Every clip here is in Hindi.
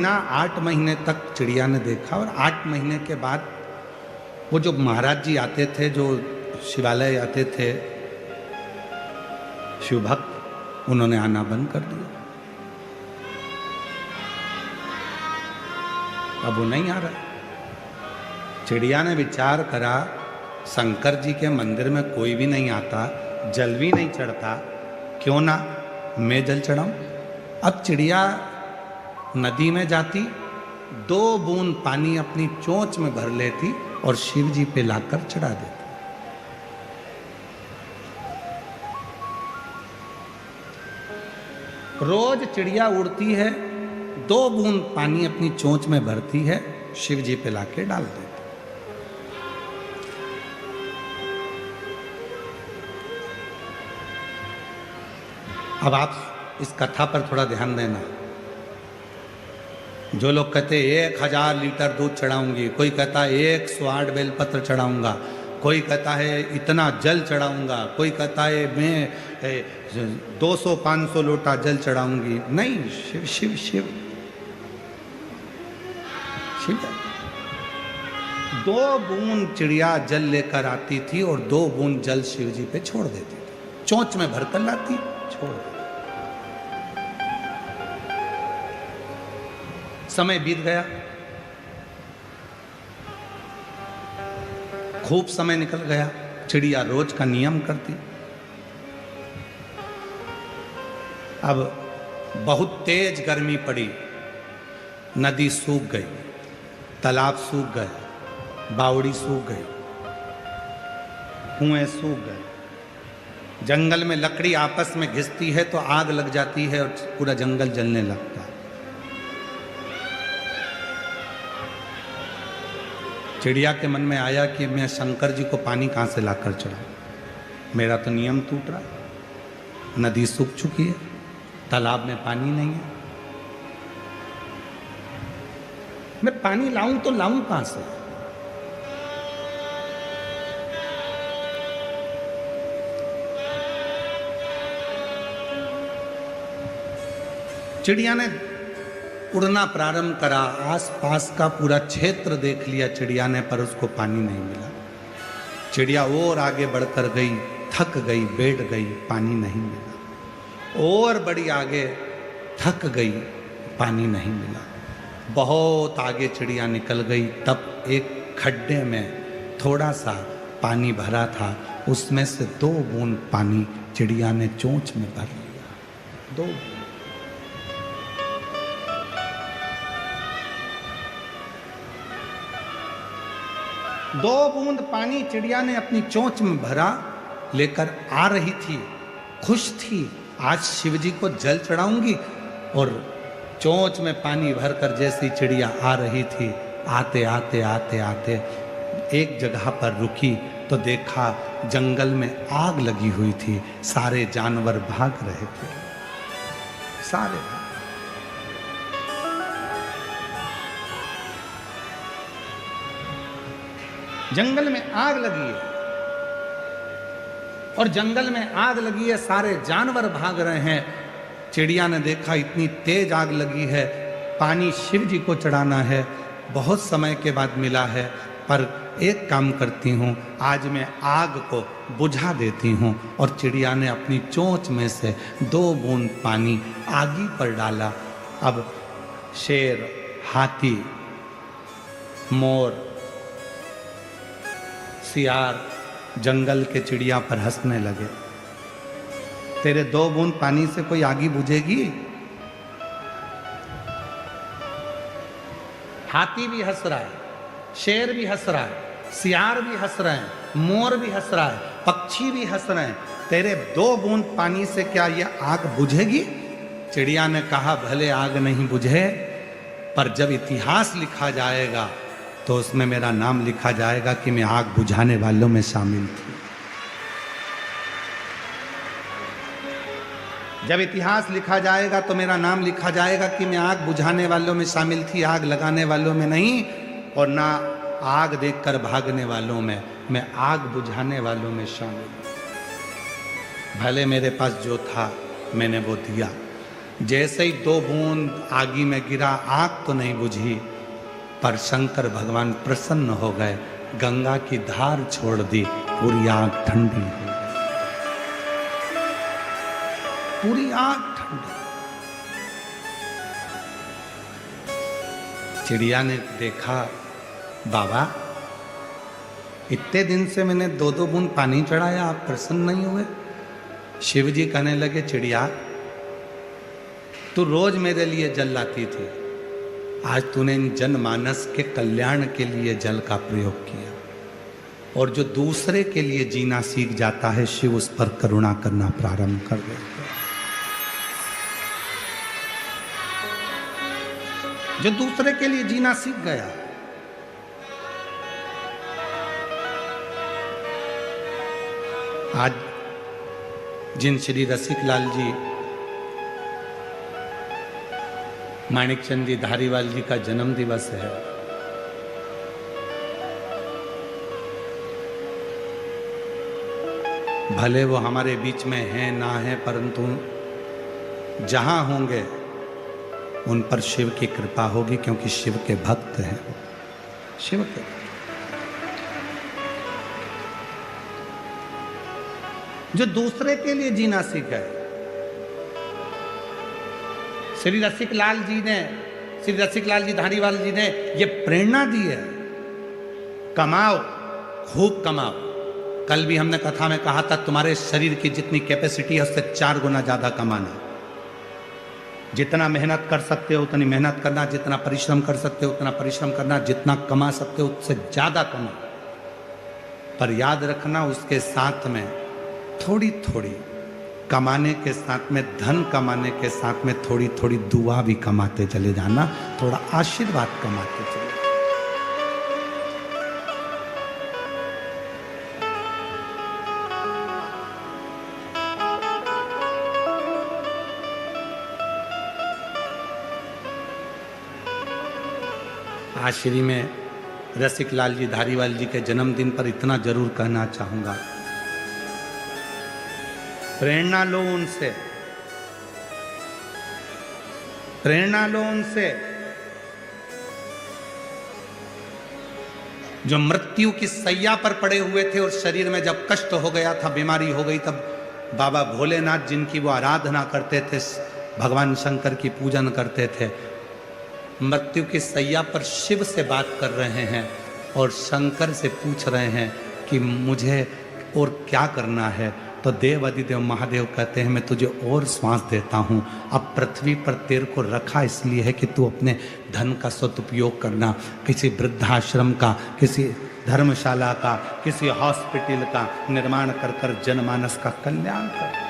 महीना 8 महीने तक चिड़िया ने देखा, और 8 महीने के बाद वो जो महाराज जी आते थे, जो शिवालय आते थे शिव भक्त, उन्होंने आना बंद कर दिया। अब वो नहीं आ रहा। चिड़िया ने विचार करा, शंकर जी के मंदिर में कोई भी नहीं आता, जल भी नहीं चढ़ता, क्यों ना मैं जल चढ़ाऊं। अब चिड़िया नदी में जाती, 2 बूंद पानी अपनी चोंच में भर लेती और शिव जी पे लाकर चढ़ा देती। रोज चिड़िया उड़ती है, 2 बूंद पानी अपनी चोंच में भरती है, शिव जी पे लाके डाल देती। अब आप इस कथा पर थोड़ा ध्यान देना। जो लोग कहते 1000 लीटर दूध चढ़ाऊंगी, कोई कहता है 108 बेलपत्र चढ़ाऊंगा, कोई कहता है इतना जल चढ़ाऊंगा, कोई कहता है मैं 200-500 लोटा जल चढ़ाऊंगी। नहीं, शिव शिव शिव शिव। 2 बूंद चिड़िया जल लेकर आती थी और 2 बूंद जल शिव जी पे छोड़ देती थी, चोंच में भरकर लाती, छोड़ देती। समय बीत गया, खूब समय निकल गया। चिड़िया रोज का नियम करती। अब बहुत तेज गर्मी पड़ी, नदी सूख गई, तालाब सूख गए, बावड़ी सूख गई, कुएं सूख गए। जंगल में लकड़ी आपस में घिसती है तो आग लग जाती है और पूरा जंगल जलने लगता है। चिड़िया के मन में आया कि मैं शंकर जी को पानी कहाँ से लाकर चढ़ाऊं, मेरा तो नियम टूट रहा है। नदी सूख चुकी है, तालाब में पानी नहीं है, मैं पानी लाऊं तो लाऊं कहां से। चिड़िया ने उड़ना प्रारंभ करा, आसपास का पूरा क्षेत्र देख लिया चिड़िया ने, पर उसको पानी नहीं मिला। चिड़िया और आगे बढ़कर गई, थक गई, बैठ गई, पानी नहीं मिला। और बड़ी आगे थक गई, पानी नहीं मिला। बहुत आगे चिड़िया निकल गई, तब एक खड्डे में थोड़ा सा पानी भरा था, उसमें से 2 बूंद पानी चिड़िया ने चोंच में भर लिया। 2 बूंद पानी चिड़िया ने अपनी चोंच में भरा, लेकर आ रही थी, खुश थी, आज शिव जी को जल चढ़ाऊंगी। और चोंच में पानी भरकर जैसी चिड़िया आ रही थी, आते आते आते आते एक जगह पर रुकी तो देखा जंगल में आग लगी हुई थी, सारे जानवर भाग रहे थे, सारे। जंगल में आग लगी है, और जंगल में आग लगी है, सारे जानवर भाग रहे हैं। चिड़िया ने देखा इतनी तेज आग लगी है, पानी शिव जी को चढ़ाना है, बहुत समय के बाद मिला है, पर एक काम करती हूँ, आज मैं आग को बुझा देती हूँ। और चिड़िया ने अपनी चोंच में से 2 बूंद पानी आगी पर डाला। अब शेर, हाथी, मोर, सियार जंगल के चिड़िया पर हंसने लगे। तेरे 2 बूंद पानी से कोई आगी बुझेगी? हाथी भी हंस रहा है, शेर भी हंस रहा है, सियार भी हंस रहे हैं, मोर भी हंस रहा है, पक्षी भी हंस रहे हैं। तेरे 2 बूंद पानी से क्या यह आग बुझेगी? चिड़िया ने कहा, भले आग नहीं बुझे, पर जब इतिहास लिखा जाएगा तो उसमें मेरा नाम लिखा जाएगा कि मैं आग बुझाने वालों में शामिल थी। जब इतिहास लिखा जाएगा तो मेरा नाम लिखा जाएगा कि मैं आग बुझाने वालों में शामिल थी, आग लगाने वालों में नहीं, और ना आग देखकर भागने वालों में, मैं आग बुझाने वालों में शामिल। भले मेरे पास जो था मैंने वो दिया, जैसे ही 2 बूंद आगी में गिरा, आग तो नहीं बुझी, पर शंकर भगवान प्रसन्न हो गए, गंगा की धार छोड़ दी, पूरी आग ठंडी हो गई, पूरी आग ठंडी। चिड़िया ने देखा, बाबा इतने दिन से मैंने 2-2 बूंद पानी चढ़ाया, आप प्रसन्न नहीं हुए? शिव जी कहने लगे, चिड़िया तू रोज मेरे लिए जल लाती थी, आज तूने जनमानस के कल्याण के लिए जल का प्रयोग किया, और जो दूसरे के लिए जीना सीख जाता है, शिव उस पर करुणा करना प्रारंभ कर देते हैं। जो दूसरे के लिए जीना सीख गया, आज जिन श्री रसिकलाल जी, माणिकचंद जी धारीवाल जी का जन्म दिवस है, भले वो हमारे बीच में हैं ना हैं, परंतु जहां होंगे उन पर शिव की कृपा होगी, क्योंकि शिव के भक्त हैं वो, शिव के। जो दूसरे के लिए जीना सीख गए। श्री रसिकलाल जी धारीवाल जी ने ये प्रेरणा दी है, कमाओ, खूब कमाओ। कल भी हमने कथा में कहा था, तुम्हारे शरीर की जितनी कैपेसिटी है उससे 4 गुना ज्यादा कमाना। जितना मेहनत कर सकते हो उतनी मेहनत करना, जितना परिश्रम कर सकते हो उतना परिश्रम करना, जितना कमा सकते हो उससे ज्यादा कमा। पर याद रखना, उसके साथ में थोड़ी थोड़ी कमाने के साथ में, धन कमाने के साथ में थोड़ी थोड़ी दुआ भी कमाते चले जाना, थोड़ा आशीर्वाद कमाते चले। आज श्री में रसिकलाल जी धारीवाल जी के जन्मदिन पर इतना जरूर कहना चाहूंगा, प्रेरणा लो उनसे, प्रेरणा लो उनसे। जो मृत्यु की सैया पर पड़े हुए थे और शरीर में जब कष्ट हो गया था, बीमारी हो गई, तब बाबा भोलेनाथ जिनकी वो आराधना करते थे, भगवान शंकर की पूजन करते थे, मृत्यु की सैया पर शिव से बात कर रहे हैं और शंकर से पूछ रहे हैं कि मुझे और क्या करना है। तो देव अधिदेव महादेव कहते हैं, मैं तुझे और श्वास देता हूँ। अब पृथ्वी पर तेरे को रखा इसलिए है कि तू अपने धन का सदुपयोग करना, किसी वृद्धाश्रम का, किसी धर्मशाला का, किसी हॉस्पिटल का निर्माण कर कर जनमानस का कल्याण कर।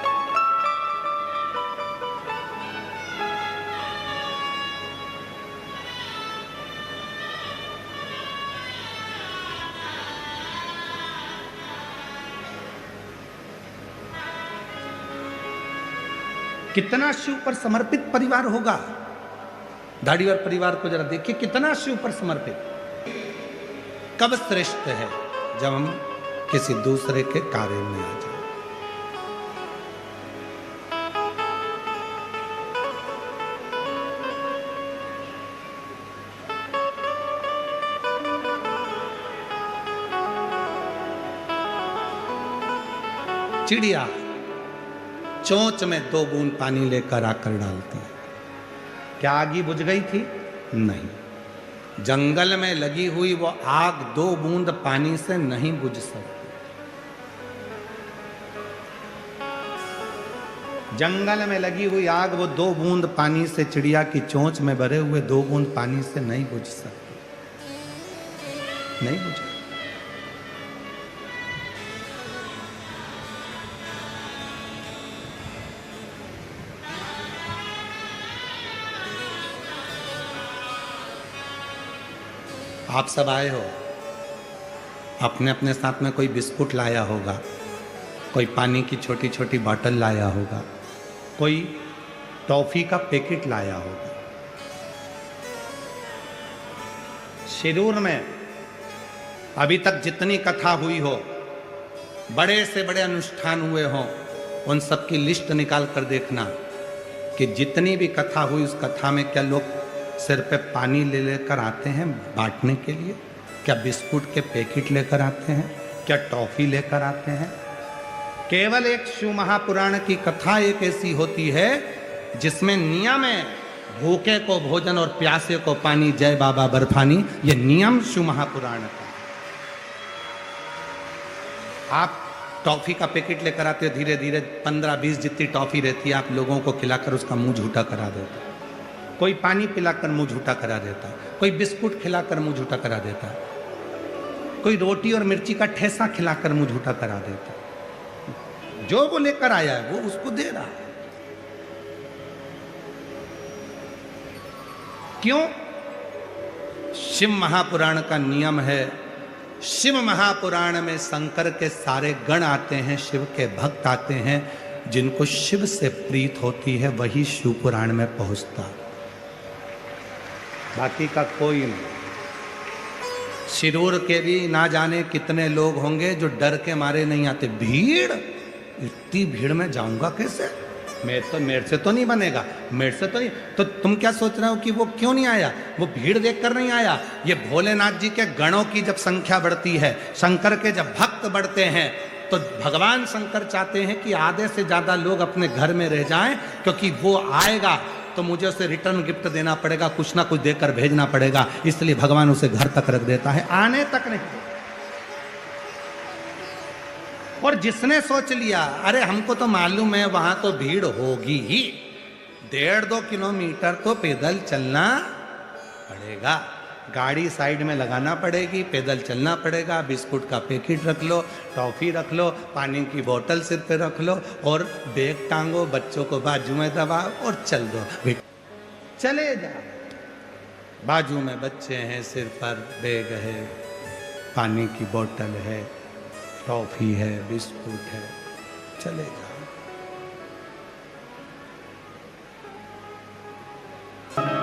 कितना शिव पर समर्पित परिवार होगा। धारीवाल परिवार को जरा देखिए, कितना शिव पर समर्पित। कब श्रेष्ठ है? जब हम किसी दूसरे के कार्य में आ जाए। चिड़िया चोंच में 2 बूंद पानी लेकर आकर डालती है। क्या आगी बुझ गई थी? नहीं। जंगल में लगी हुई वो आग 2 बूंद पानी से नहीं बुझ सकती। जंगल में लगी हुई आग वो 2 बूंद पानी से, चिड़िया की चोंच में भरे हुए 2 बूंद पानी से नहीं बुझ सकती, नहीं बुझ। आप सब आए हो, अपने अपने साथ में कोई बिस्कुट लाया होगा, कोई पानी की छोटी छोटी बॉटल लाया होगा, कोई टॉफी का पैकेट लाया होगा। शिरूर में अभी तक जितनी कथा हुई हो, बड़े से बड़े अनुष्ठान हुए हों, उन सब की लिस्ट निकाल कर देखना कि जितनी भी कथा हुई उस कथा में क्या लोग सिर पे पानी ले लेकर आते हैं बांटने के लिए? क्या बिस्कुट के पैकेट लेकर आते हैं? क्या टॉफी लेकर आते हैं? केवल एक शिव महापुराण की कथा एक ऐसी होती है जिसमें नियम है, भूखे को भोजन और प्यासे को पानी, जय बाबा बर्फानी। ये नियम शिव महापुराण का। आप टॉफी का पैकेट लेकर आते हो, धीरे धीरे 15-20 जितनी टॉफी रहती है आप लोगों को खिलाकर उसका मुंह झूठा करा देता है। कोई पानी पिलाकर मुंह झूठा करा देता है, कोई बिस्कुट खिलाकर मुंह झूठा करा देता है, कोई रोटी और मिर्ची का ठेसा खिलाकर मुंह झूठा करा देता है। जो वो लेकर आया है वो उसको दे रहा है। क्यों? शिव महापुराण का नियम है। शिव महापुराण में शंकर के सारे गण आते हैं, शिव के भक्त आते हैं। जिनको शिव से प्रीत होती है वही शिव पुराण में पहुंचता, बाकी का कोई नहीं। शिरूर के भी ना जाने कितने लोग होंगे जो डर के मारे नहीं आते। भीड़, इतनी भीड़ में जाऊंगा कैसे? मेरे से तो नहीं बनेगा, मेरे से तो नहीं। तो तुम क्या सोच रहे हो कि वो क्यों नहीं आया? वो भीड़ देखकर नहीं आया। ये भोलेनाथ जी के गणों की जब संख्या बढ़ती है, शंकर के जब भक्त बढ़ते हैं, तो भगवान शंकर चाहते हैं कि आधे से ज्यादा लोग अपने घर में रह जाएं, क्योंकि वो आएगा तो मुझे उसे रिटर्न गिफ्ट देना पड़ेगा, कुछ ना कुछ देकर भेजना पड़ेगा। इसलिए भगवान उसे घर तक रख देता है, आने तक नहीं। और जिसने सोच लिया अरे हमको तो मालूम है वहां तो भीड़ होगी ही, 1.5-2 किलोमीटर तो पैदल चलना पड़ेगा, गाड़ी साइड में लगाना पड़ेगी, पैदल चलना पड़ेगा, बिस्कुट का पैकेट रख लो, टॉफी रख लो, पानी की बोतल सिर पे रख लो और बैग टांगो, बच्चों को बाजू में दबाओ और चल दो, चले जाओ। बाजू में बच्चे हैं, सिर पर बैग है, पानी की बोतल है, टॉफी है, बिस्कुट है, चले जाओ।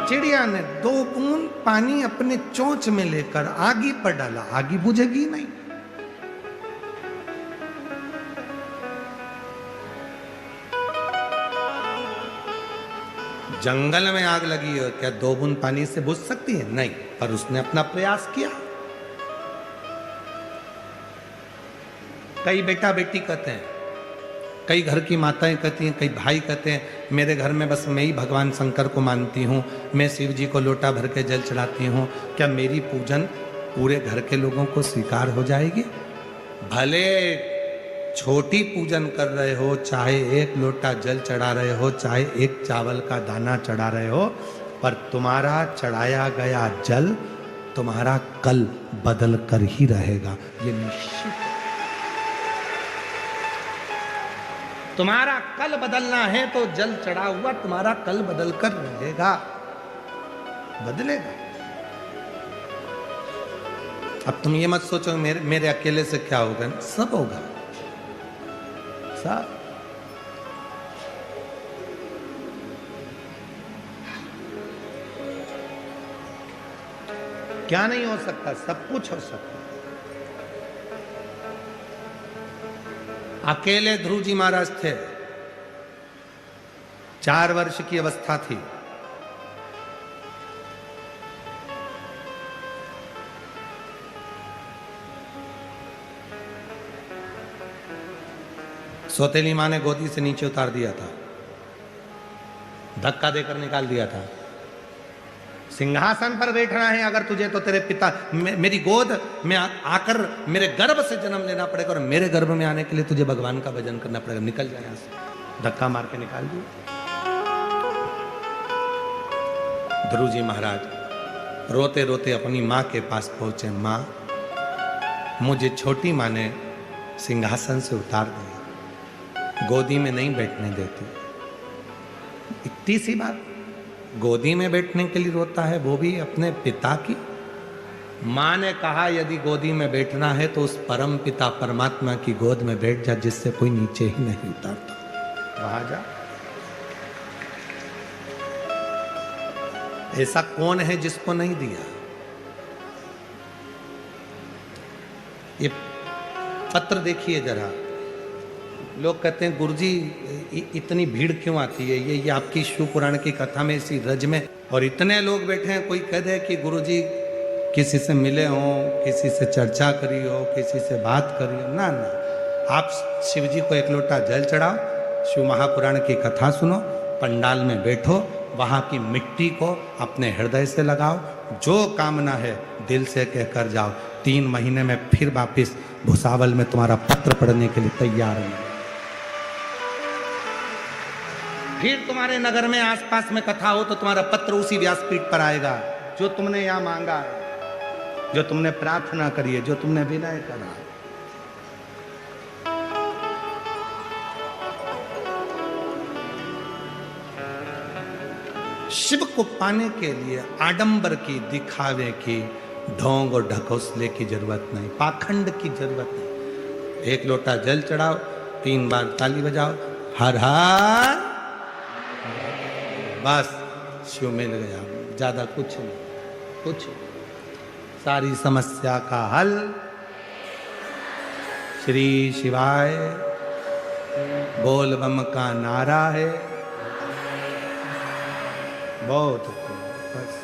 चिड़िया ने 2 बूंद पानी अपने चोंच में लेकर आगी पर डाला, आगी बुझेगी नहीं। जंगल में आग लगी है, क्या 2 बूंद पानी से बुझ सकती है? नहीं, पर उसने अपना प्रयास किया। कई बेटा बेटी कहते हैं, कई घर की माताएं कहती हैं, कई भाई कहते हैं मेरे घर में बस मैं ही भगवान शंकर को मानती हूँ, मैं शिव जी को लोटा भर के जल चढ़ाती हूँ, क्या मेरी पूजन पूरे घर के लोगों को स्वीकार हो जाएगी? भले छोटी पूजन कर रहे हो, चाहे 1 लोटा जल चढ़ा रहे हो, चाहे 1 चावल का दाना चढ़ा रहे हो, पर तुम्हारा चढ़ाया गया जल तुम्हारा कल बदल कर ही रहेगा, ये निश्चित। तुम्हारा कल बदलना है तो जल चढ़ा हुआ तुम्हारा कल बदल कर रहेगा, बदलेगा। अब तुम ये मत सोचो मेरे अकेले से क्या होगा, सब होगा, सब। क्या नहीं हो सकता? सब कुछ हो सकता। अकेले ध्रुव जी महाराज थे, 4 वर्ष की अवस्था थी। सौतेली मां ने गोदी से नीचे उतार दिया था, धक्का देकर निकाल दिया था। सिंहासन पर बैठना है अगर तुझे तो तेरे पिता मेरी गोद में आकर मेरे गर्भ से जन्म लेना पड़ेगा, और मेरे गर्भ में आने के लिए तुझे भगवान का भजन करना पड़ेगा। निकल जाए यहां से, धक्का मार के निकाल दिया। ध्रुव जी महाराज रोते रोते अपनी मां के पास पहुंचे। मां, मुझे छोटी मां ने सिंहासन से उतार दिया, गोदी में नहीं बैठने देती। इतनी सी बात, गोदी में बैठने के लिए रोता है, वो भी अपने पिता की। मां ने कहा यदि गोदी में बैठना है तो उस परम पिता परमात्मा की गोद में बैठ जा, जिससे कोई नीचे ही नहीं उतारता, वहां जा। ऐसा कौन है जिसको नहीं दिया? ये पत्र देखिए जरा, लोग कहते हैं गुरुजी इतनी भीड़ क्यों आती है, ये आपकी शिव पुराण की कथा में इसी रज में, और इतने लोग बैठे हैं, कोई कह दे कि गुरुजी किसी से मिले हो, किसी से चर्चा करी हो, किसी से बात करी हो, ना ना, आप शिव जी को एक लोटा जल चढ़ाओ, शिव महापुराण की कथा सुनो, पंडाल में बैठो, वहाँ की मिट्टी को अपने हृदय से लगाओ, जो कामना है दिल से कहकर जाओ, 3 महीने में फिर वापिस भुसावल में तुम्हारा पत्र पढ़ने के लिए तैयार है। फिर तुम्हारे नगर में आसपास में कथा हो तो तुम्हारा पत्र उसी व्यासपीठ पर आएगा, जो तुमने यहां मांगा है, जो तुमने प्रार्थना करी है, जो तुमने विनय करा है। शिव को पाने के लिए आडंबर की, दिखावे की, ढोंग और ढकोसले की जरूरत नहीं, पाखंड की जरूरत नहीं। एक लोटा जल चढ़ाओ, 3 बार ताली बजाओ, हर हर, बस शिव मिल गया, ज्यादा कुछ नहीं, कुछ सारी समस्या का हल श्री शिवाय बोल बम का नारा है, बहुत बस।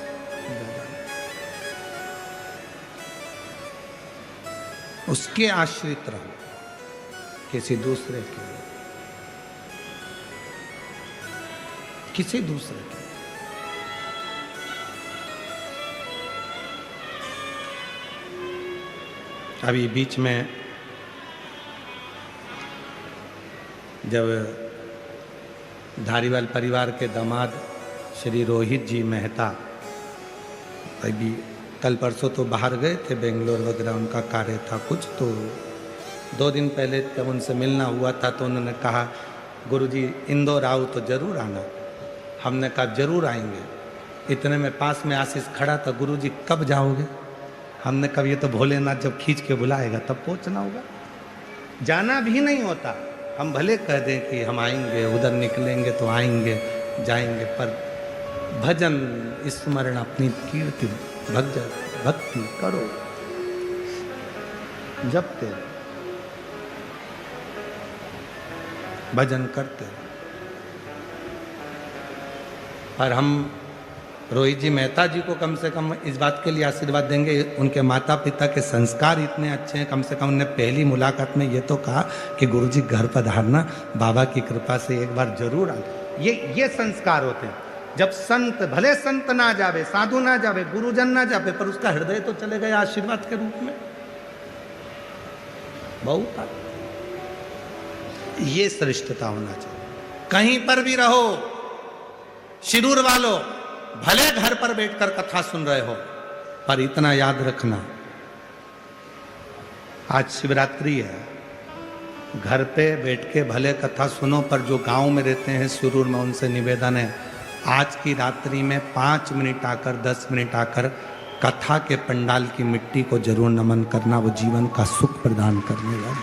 उसके आश्रित रहो, किसी दूसरे के, किसी दूसरे के। अभी बीच में जब धारीवाल परिवार के दामाद श्री रोहित जी मेहता अभी कल परसों तो बाहर गए थे, बेंगलोर वगैरह उनका कार्य था कुछ, तो 2 दिन पहले जब उनसे मिलना हुआ था तो उन्होंने कहा गुरुजी इंदौर आओ तो जरूर आना। हमने कहा जरूर आएंगे। इतने में पास में आशीष खड़ा था, गुरुजी कब जाओगे? हमने कहा ये तो भोलेनाथ जब खींच के बुलाएगा तब पहुंचना होगा, जाना भी नहीं होता। हम भले कह दें कि हम आएंगे, उधर निकलेंगे तो आएंगे जाएंगे, पर भजन स्मरण अपनी कीर्ति भक्ति करो, जपते भजन करते। पर हम रोहित जी मेहता जी को कम से कम इस बात के लिए आशीर्वाद देंगे, उनके माता पिता के संस्कार इतने अच्छे हैं, कम से कम उन्हें पहली मुलाकात में ये तो कहा कि गुरुजी घर पधारना, बाबा की कृपा से एक बार जरूर आ। ये संस्कार होते हैं। जब संत, भले संत ना जावे, साधु ना जावे, गुरुजन ना जावे, पर उसका हृदय तो चले गया आशीर्वाद के रूप में, बहुत। ये श्रेष्ठता होना चाहिए। कहीं पर भी रहो, शिरूर वालों, भले घर पर बैठकर कथा सुन रहे हो, पर इतना याद रखना, आज शिवरात्रि है, घर पे बैठ के भले कथा सुनो, पर जो गांव में रहते हैं शिरूर में, उनसे निवेदन है आज की रात्रि में 5 मिनट आकर, 10 मिनट आकर कथा के पंडाल की मिट्टी को जरूर नमन करना, वो जीवन का सुख प्रदान करने वाला।